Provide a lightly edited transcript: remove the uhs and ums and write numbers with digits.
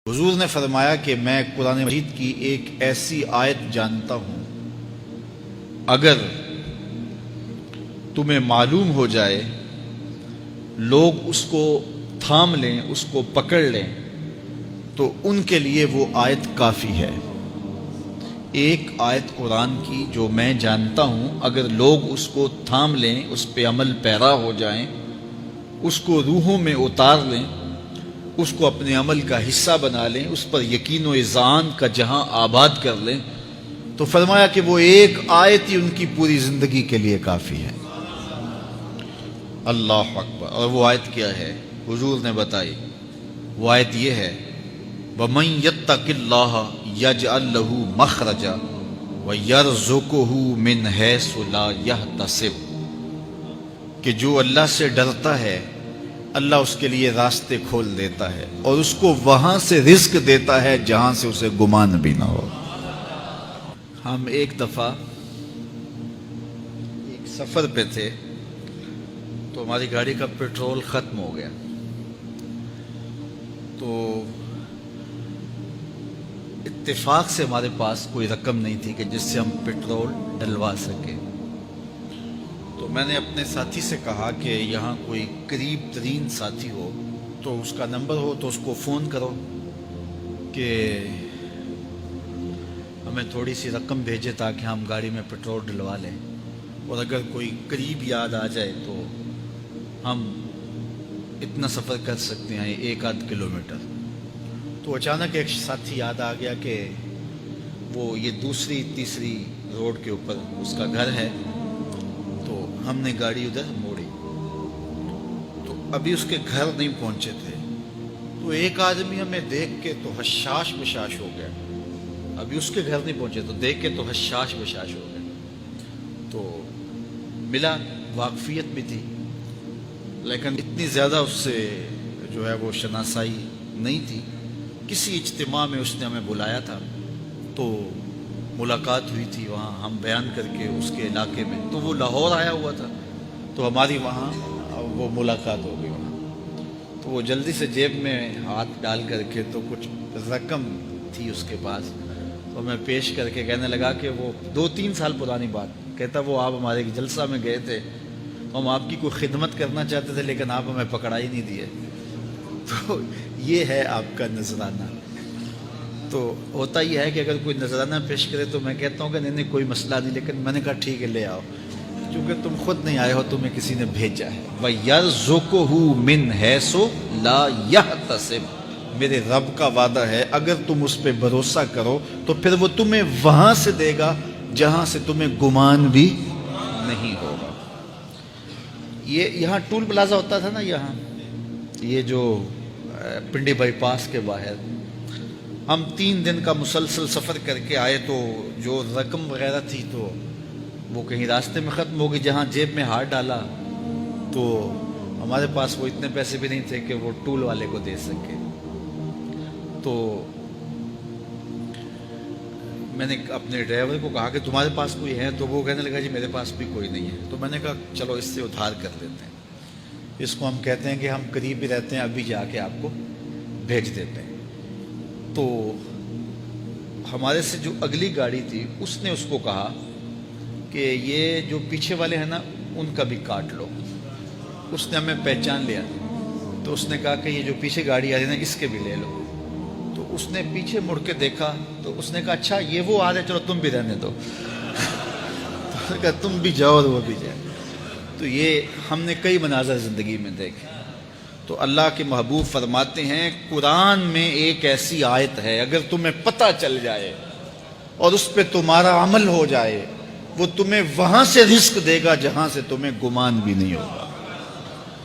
حضور نے فرمایا کہ میں قرآن مجید کی ایک ایسی آیت جانتا ہوں، اگر تمہیں معلوم ہو جائے، لوگ اس کو تھام لیں، اس کو پکڑ لیں، تو ان کے لیے وہ آیت کافی ہے۔ ایک آیت قرآن کی جو میں جانتا ہوں، اگر لوگ اس کو تھام لیں، اس پہ عمل پیرا ہو جائیں، اس کو روحوں میں اتار لیں، اس کو اپنے عمل کا حصہ بنا لیں، اس پر یقین و اذعان کا جہاں آباد کر لیں، تو فرمایا کہ وہ ایک آیت ہی ان کی پوری زندگی کے لیے کافی ہے۔ اللہ اکبر۔ اور وہ آیت کیا ہے؟ حضور نے بتائی، وہ آیت یہ ہے، وَمَن يَتَّقِ اللَّهَ يَجْعَل لَّهُ مَخْرَجًا وَيَرْزُقْهُ مِنْ حَيْثُ لَا يَحْتَسِبُ، کہ جو اللہ سے ڈرتا ہے، اللہ اس کے لیے راستے کھول دیتا ہے اور اس کو وہاں سے رزق دیتا ہے جہاں سے اسے گمان بھی نہ ہو۔ ہم ایک دفعہ ایک سفر پہ تھے، تو ہماری گاڑی کا پیٹرول ختم ہو گیا، تو اتفاق سے ہمارے پاس کوئی رقم نہیں تھی کہ جس سے ہم پیٹرول ڈلوا سکیں۔ تو میں نے اپنے ساتھی سے کہا کہ یہاں کوئی قریب ترین ساتھی ہو تو اس کا نمبر ہو تو اس کو فون کرو کہ ہمیں تھوڑی سی رقم بھیجے تاکہ ہم گاڑی میں پیٹرول ڈلوا لیں، اور اگر کوئی قریب یاد آ جائے تو ہم اتنا سفر کر سکتے ہیں، 1-8 کلومیٹر۔ تو اچانک ایک ساتھی یاد آ گیا کہ وہ یہ دوسری تیسری روڈ کے اوپر اس کا گھر ہے، تو ہم نے گاڑی ادھر موڑی، تو ابھی اس کے گھر نہیں پہنچے تھے، تو ایک آدمی ہمیں دیکھ کے تو حشاش بشاش ہو گیا، ابھی اس کے گھر نہیں پہنچے تو دیکھ کے تو حشاش بشاش ہو گیا۔ تو ملا، واقفیت بھی تھی، لیکن اتنی زیادہ اس سے جو ہے وہ شناسائی نہیں تھی۔ کسی اجتماع میں اس نے ہمیں بلایا تھا، تو ملاقات ہوئی تھی وہاں، ہم بیان کر کے اس کے علاقے میں، تو وہ لاہور آیا ہوا تھا، تو ہماری وہاں وہ ملاقات ہو گئی وہاں۔ تو وہ جلدی سے جیب میں ہاتھ ڈال کر کے تو کچھ رقم تھی اس کے پاس، تو میں پیش کر کے کہنے لگا کہ وہ 2-3 سال پرانی بات، کہتا وہ آپ ہمارے جلسہ میں گئے تھے، ہم آپ کی کوئی خدمت کرنا چاہتے تھے لیکن آپ ہمیں پکڑا ہی نہیں دیے۔ تو یہ ہے آپ کا نذرانہ۔ تو ہوتا یہ ہے کہ اگر کوئی نذرانہ پیش کرے تو میں کہتا ہوں کہ نہیں کوئی مسئلہ نہیں، لیکن میں نے کہا ٹھیک ہے لے آؤ، کیونکہ تم خود نہیں آئے ہو، تمہیں کسی نے بھیجا ہے۔ وَيَرْزُقُهُ مِنْ حَيْثُ لَا يَحْتَسِبُ، میرے رب کا وعدہ ہے اگر تم اس پہ بھروسہ کرو تو پھر وہ تمہیں وہاں سے دے گا جہاں سے تمہیں گمان بھی نہیں ہوگا۔ یہ یہاں ٹول پلازا ہوتا تھا نا، یہاں یہ جو پنڈی بائی پاس کے باہر، ہم 3 دن کا مسلسل سفر کر کے آئے، تو جو رقم وغیرہ تھی تو وہ کہیں راستے میں ختم ہو گئی، جہاں جیب میں ہاتھ ڈالا تو ہمارے پاس وہ اتنے پیسے بھی نہیں تھے کہ وہ ٹول والے کو دے سکے۔ تو میں نے اپنے ڈرائیور کو کہا کہ تمہارے پاس کوئی ہے، تو وہ کہنے لگا جی میرے پاس بھی کوئی نہیں ہے۔ تو میں نے کہا چلو اس سے ادھار کر لیتے ہیں، اس کو ہم کہتے ہیں کہ ہم قریب ہی رہتے ہیں، ابھی جا کے آپ کو بھیج دیتے ہیں۔ تو ہمارے سے جو اگلی گاڑی تھی اس نے اس کو کہا کہ یہ جو پیچھے والے ہیں نا ان کا بھی کاٹ لو۔ اس نے ہمیں پہچان لیا، تو اس نے کہا کہ یہ جو پیچھے گاڑی آ رہی ہے نا اس کے بھی لے لو۔ تو اس نے پیچھے مڑ کے دیکھا تو اس نے کہا اچھا یہ وہ آ رہے، چلو تم بھی رہنے دو۔ تو اس نے کہا تم بھی جاؤ اور وہ بھی جائے۔ تو یہ ہم نے کئی مناظر زندگی میں دیکھے۔ تو اللہ کے محبوب فرماتے ہیں قرآن میں ایک ایسی آیت ہے، اگر تمہیں پتہ چل جائے اور اس پہ تمہارا عمل ہو جائے، وہ تمہیں وہاں سے رزق دے گا جہاں سے تمہیں گمان بھی نہیں ہوگا۔